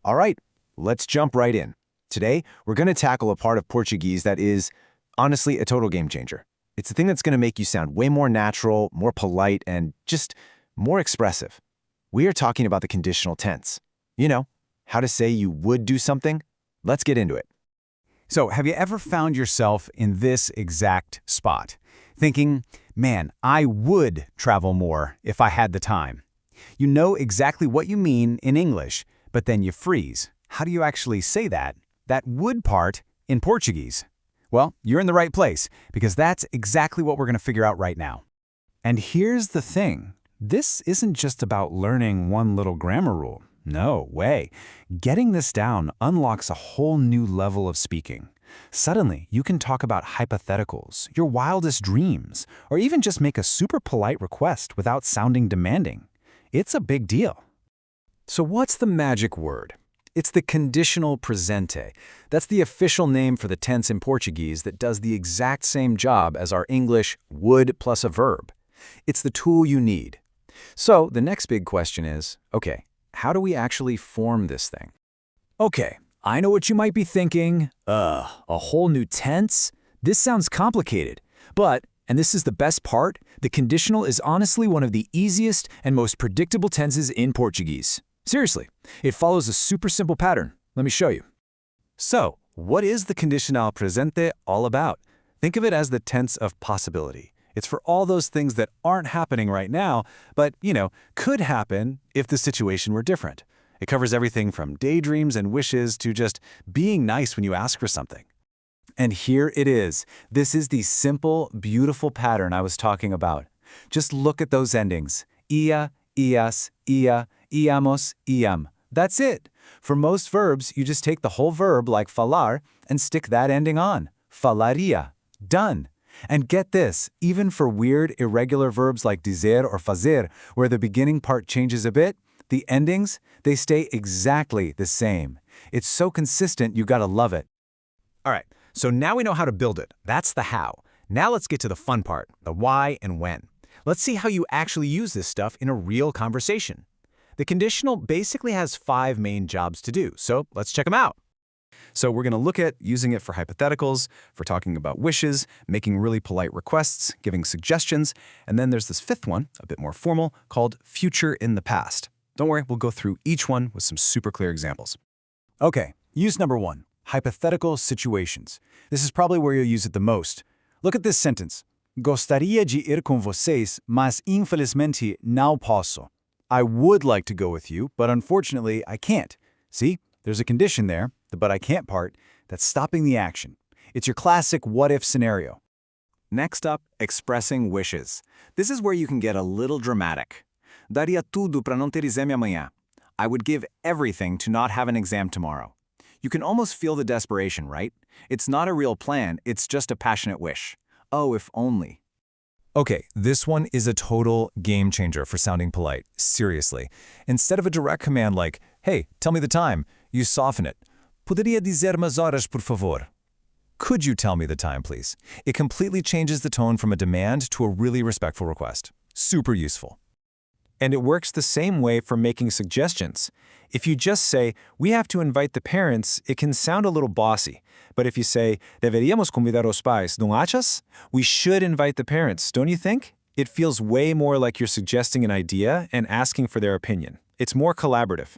All right, let's jump right in. Today, we're going to tackle a part of Portuguese that is, honestly, a total game changer. It's the thing that's going to make you sound way more natural, more polite, and just more expressive. We are talking about the conditional tense. You know, how to say you would do something. Let's get into it. So, have you ever found yourself in this exact spot? Thinking, man, I would travel more if I had the time. You know exactly what you mean in English, but then you freeze. How do you actually say that would part, in Portuguese? Well, you're in the right place, because that's exactly what we're going to figure out right now. And here's the thing. This isn't just about learning one little grammar rule. No way. Getting this down unlocks a whole new level of speaking. Suddenly, you can talk about hypotheticals, your wildest dreams, or even just make a super polite request without sounding demanding. It's a big deal. So what's the magic word? It's the conditional presente. That's the official name for the tense in Portuguese that does the exact same job as our English would plus a verb. It's the tool you need. So the next big question is, okay, how do we actually form this thing? Okay, I know what you might be thinking. A whole new tense? This sounds complicated. But, and this is the best part, the conditional is honestly one of the easiest and most predictable tenses in Portuguese. Seriously, it follows a super simple pattern. Let me show you. So, what is the condicional presente all about? Think of it as the tense of possibility. It's for all those things that aren't happening right now, but, could happen if the situation were different. It covers everything from daydreams and wishes to just being nice when you ask for something. And here it is. This is the simple, beautiful pattern I was talking about. Just look at those endings. Ia, ias, ia, iamos, iam. That's it. For most verbs, you just take the whole verb like falar and stick that ending on. Falaria. Done. And get this, even for weird, irregular verbs like dizer or fazer, where the beginning part changes a bit, the endings, they stay exactly the same. It's so consistent, you gotta love it. All right, so now we know how to build it. That's the how. Now let's get to the fun part, the why and when. Let's see how you actually use this stuff in a real conversation. The conditional basically has 5 main jobs to do, so let's check them out. So we're going to look at using it for hypotheticals, for talking about wishes, making really polite requests, giving suggestions, and then there's this 5th one, a bit more formal, called future in the past. Don't worry, we'll go through each one with some super clear examples. Okay, use number 1, hypothetical situations. This is probably where you'll use it the most. Look at this sentence. Gostaria de ir com vocês, mas infelizmente não posso. I would like to go with you, but unfortunately I can't. See, there's a condition there, the but I can't part, that's stopping the action. It's your classic what-if scenario. Next up, expressing wishes. This is where you can get a little dramatic. Daria tudo para não ter exame amanhã. I would give everything to not have an exam tomorrow. You can almost feel the desperation, right? It's not a real plan, it's just a passionate wish. Oh, if only. Okay, this one is a total game changer for sounding polite. Seriously. Instead of a direct command like, hey, tell me the time, you soften it. Poderia dizer umas horas, por favor? Could you tell me the time, please? It completely changes the tone from a demand to a really respectful request. Super useful. And it works the same way for making suggestions. If you just say, we have to invite the parents, it can sound a little bossy. But if you say, deveríamos convidar os pais, não achas? We should invite the parents, don't you think? It feels way more like you're suggesting an idea and asking for their opinion. It's more collaborative.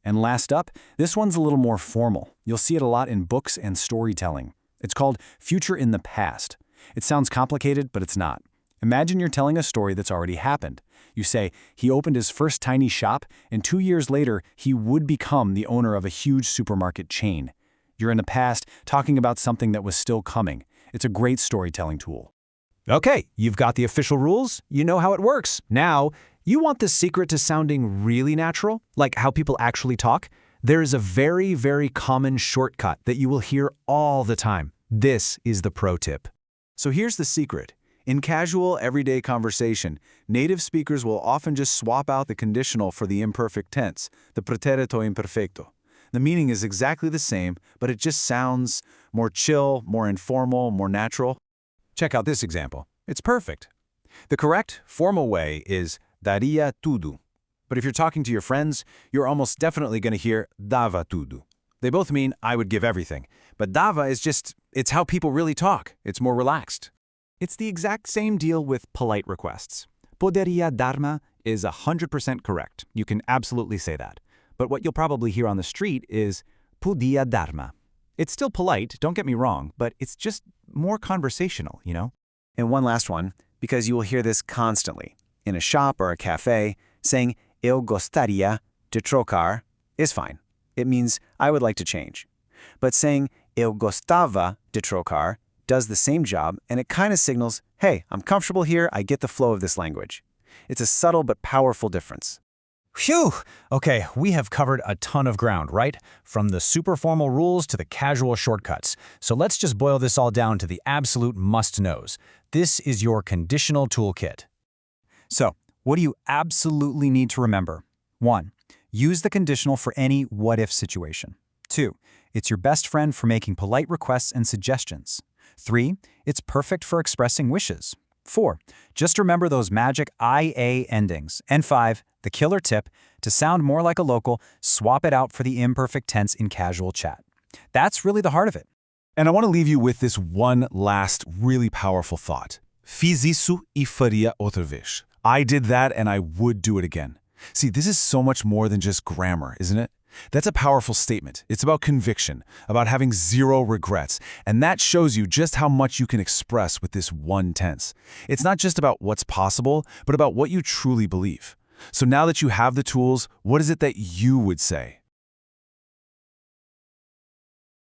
And last up, this one's a little more formal. You'll see it a lot in books and storytelling. It's called future in the past. It sounds complicated, but it's not. Imagine you're telling a story that's already happened. You say, he opened his first tiny shop, and 2 years later, he would become the owner of a huge supermarket chain. You're in the past talking about something that was still coming. It's a great storytelling tool. Okay, you've got the official rules. You know how it works. Now, you want the secret to sounding really natural, like how people actually talk? There is a very, very common shortcut that you will hear all the time. This is the pro tip. So here's the secret. In casual, everyday conversation, native speakers will often just swap out the conditional for the imperfect tense, the pretérito imperfecto. The meaning is exactly the same, but it just sounds more chill, more informal, more natural. Check out this example. It's perfect. The correct, formal way is daria tudo. But if you're talking to your friends, you're almost definitely going to hear dava tudo. They both mean I would give everything. But dava is it's how people really talk. It's more relaxed. It's the exact same deal with polite requests. Poderia dar-me is 100% correct. You can absolutely say that. But what you'll probably hear on the street is podia dar-me. It's still polite, don't get me wrong, but it's just more conversational, you know? And one last one, because you will hear this constantly. In a shop or a cafe, saying eu gostaria de trocar is fine. It means I would like to change. But saying eu gostava de trocar does the same job, and it kind of signals, hey, I'm comfortable here, I get the flow of this language. It's a subtle but powerful difference. Phew! Okay, we have covered a ton of ground, right? From the super formal rules to the casual shortcuts. So let's just boil this all down to the absolute must-knows. This is your conditional toolkit. So, what do you absolutely need to remember? 1. Use the conditional for any what-if situation. 2. It's your best friend for making polite requests and suggestions. 3. It's perfect for expressing wishes. 4. Just remember those magic IA endings. And 5. The killer tip, to sound more like a local, swap it out for the imperfect tense in casual chat. That's really the heart of it. And I want to leave you with this one last really powerful thought. Fiz isso e faria outra vez. I did that and I would do it again. See, this is so much more than just grammar, isn't it? That's a powerful statement. It's about conviction, about having zero regrets, and that shows you just how much you can express with this one tense. It's not just about what's possible, but about what you truly believe. So now that you have the tools, what is it that you would say?